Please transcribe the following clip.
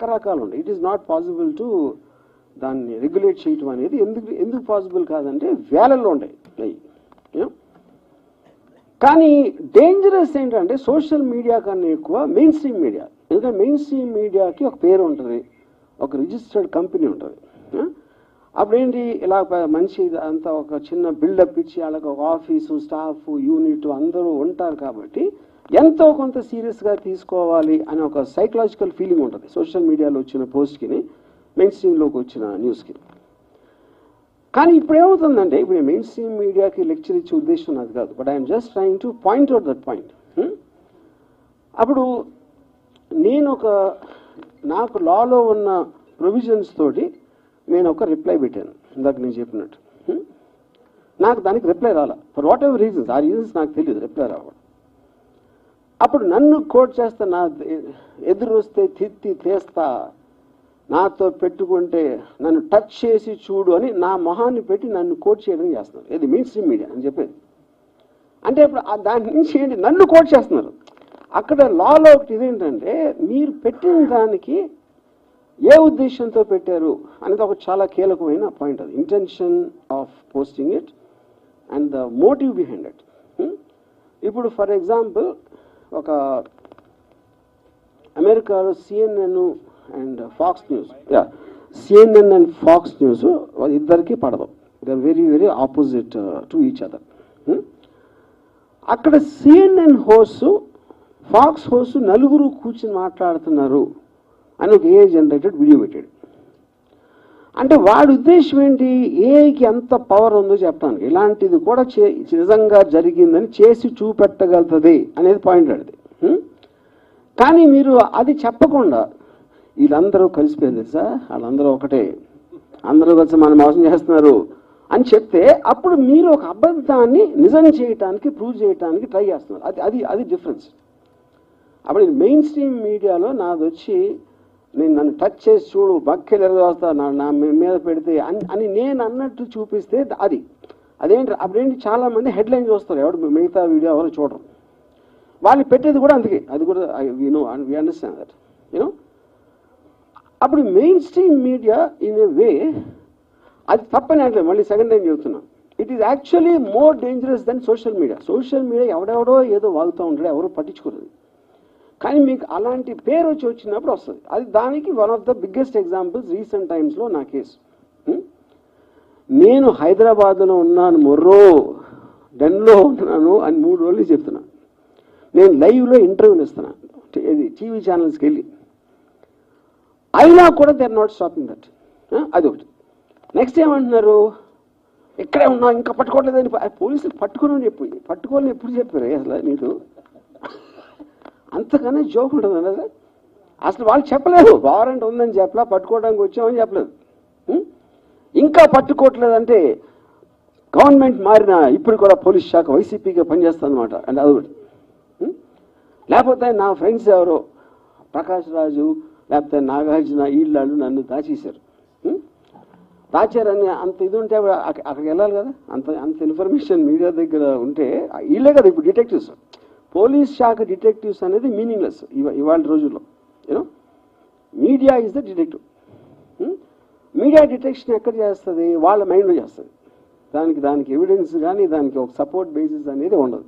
రకరకాలు ఉంటాయి. It is not possible to దాన్ని రెగ్యులేట్ చేయటం అనేది ఎందుకు పాసిబుల్ కాదంటే వేలల్లో ఉంటాయి. కానీ డేంజరస్ ఏంటంటే సోషల్ మీడియా కన్నా ఎక్కువ మెయిన్ స్ట్రీమ్ మీడియా. ఎందుకంటే మెయిన్ స్ట్రీమ్ మీడియాకి ఒక పేరు ఉంటుంది, ఒక రిజిస్టర్డ్ కంపెనీ ఉంటుంది. అప్పుడేంటి ఇలా మంచి అంతా ఒక చిన్న బిల్డప్ ఇచ్చి వాళ్ళకి ఒక ఆఫీసు, స్టాఫ్, యూనిట్ అందరూ ఉంటారు కాబట్టి ఎంతో కొంత సీరియస్గా తీసుకోవాలి అనే ఒక సైకలాజికల్ ఫీలింగ్ ఉంటుంది సోషల్ మీడియాలో వచ్చిన పోస్ట్కి, మెయిన్ స్ట్రీమ్లోకి వచ్చిన న్యూస్కి. కానీ ఇప్పుడు ఏమవుతుందంటే, ఇప్పుడు మెయిన్ స్ట్రీమ్ మీడియాకి లెక్చర్ ఇచ్చే ఉద్దేశం నాది కాదు, but I'm just trying to point out that point. అప్పుడు నేను నాకు లాలో ఉన్న ప్రొవిజన్స్ తోటి నేను ఒక రిప్లై పెట్టాను, ఇందాక నేను చెప్పినట్టు. నాకు దానికి రిప్లై రాలా, ఫర్ వాట్ ఎవర్ రీజన్స్. ఆ రీజన్స్ నాకు తెలియదు రిప్లై రావడం. అప్పుడు నన్ను కోట్ చేస్తా, నా ఎదురు వస్తే తిత్తి తీస్తా, నాతో పెట్టుకుంటే నన్ను టచ్ చేసి చూడు అని నా మొహాన్ని పెట్టి నన్ను కోట్ చేయడం చేస్తున్నారు. ఇది మెయిన్ స్ట్రీమ్ మీడియా అని చెప్పేది. అంటే ఇప్పుడు దాని నుంచి ఏంటి, నన్ను కోట్ చేస్తున్నారు. అక్కడ లాలో ఒకటి ఇదేంటంటే, మీరు పెట్టిన దానికి ఏ ఉద్దేశంతో పెట్టారు అనేది ఒక చాలా కీలకమైన పాయింట్. అది intention of posting it and the motive behind it. ఇప్పుడు ఫర్ ఎగ్జాంపుల్ ఒక అమెరికాలో CNN and Fox News, CNN and Fox News ఇద్దరికి పడదు. They are very very opposite to each other. అక్కడ సిఎన్ఎన్ హోస్ట్, ఫాక్స్ హోస్ట్ నలుగురు కూర్చుని మాట్లాడుతున్నారు అని ఒక ఏఐ జనరేటెడ్ వీడియో పెట్టాడు. అంటే వాడి ఉద్దేశం ఏంటి, ఏఐకి ఎంత పవర్ ఉందో చెప్పడానికి, ఇలాంటిది కూడా నిజంగా జరిగిందని చేసి చూపెట్టగలుగుతుంది అనేది పాయింట్ అడిది. కానీ మీరు అది చెప్పకుండా వీళ్ళందరూ కలిసిపోయారు తెలుసా, వాళ్ళందరూ ఒకటే, అందరూ కలిసి మనం మోసం చేస్తున్నారు అని చెప్తే అప్పుడు మీరు ఒక అబద్ధాన్ని నిజం చేయటానికి, ప్రూవ్ చేయటానికి ట్రై చేస్తున్నారు. అది డిఫరెన్స్. అప్పుడు మెయిన్ స్ట్రీమ్ మీడియాలో నాది వచ్చి నన్ను టచ్ చేసి చూడు, బక్కెలు ఎరగొస్తా, నా మీద పెడితే అని నేను అన్నట్టు చూపిస్తే అదేంటి అప్పుడేంటి చాలామంది హెడ్లైన్ చూస్తారు, ఎవడు మిగతా వీడియో ఎవరు చూడరు. వాళ్ళు పెట్టేది కూడా అందుకే, అది కూడా వి అండర్స్టాండ్ దట్ యూనో. అప్పుడు mainstream media in a way అది తప్పని అంటే, మళ్ళీ సెకండ్ టైం చెబుతున్నా, it is actually more dangerous than social media. Social media ఎవడెవడో ఏదో వాగుతూ ఉంటాడు, ఎవరో పట్టించుకోలేదు. కానీ మీకు అలాంటి పేరు వచ్చినప్పుడు వస్తుంది. అది దానికి one of the biggest examples recent టైమ్స్లో నా కేసు. నేను హైదరాబాద్లో ఉన్నాను, మొర్రో డెన్లో ఉన్నాను అని 3 రోజులు చెప్తున్నాను. నేను లైవ్లో ఇంటర్వ్యూలు ఇస్తున్నాను టీవీ ఛానల్స్కి వెళ్ళి, అయినా కూడా they are not stopping that. అదొకటి. నెక్స్ట్ ఏమంటున్నారు, ఇక్కడే ఉన్నా ఇంకా పట్టుకోవట్లేదని పోలీసులు పట్టుకోని పట్టుకోవాలని ఎప్పుడు చెప్పారు అసలు నీకు? అంతకన్నా జోక్ ఉంటుంది కదా. అసలు వాళ్ళు చెప్పలేదు, వారెంట్ ఉందని చెప్పలా, పట్టుకోవడానికి వచ్చామని చెప్పలేదు. ఇంకా పట్టుకోవట్లేదంటే గవర్నమెంట్ మారినా ఇప్పుడు కూడా పోలీస్ శాఖ వైసీపీగా పనిచేస్తుంది అనమాట. అండ్ అదొకటి. లేకపోతే నా ఫ్రెండ్స్ ఎవరో ప్రకాష్ రాజు లేకపోతే నాగార్జున వీళ్ళు నన్ను దాచేశారు. దాచారని అంత ఇది ఉంటే అక్కడికి వెళ్ళాలి కదా, అంత ఇన్ఫర్మేషన్ మీడియా దగ్గర ఉంటే వీళ్ళే కదా ఇప్పుడు డిటెక్టివ్స్. పోలీస్ శాఖ డిటెక్టివ్స్ అనేది మీనింగ్లెస్ ఇవాళ రోజుల్లో. You know, media is the detective. Media detection ఎక్కడ చేస్తుంది, వాళ్ళ మైండ్లో చేస్తుంది. దానికి ఎవిడెన్స్ కానీ దానికి ఒక సపోర్ట్ బేసిస్ అనేది ఉండదు.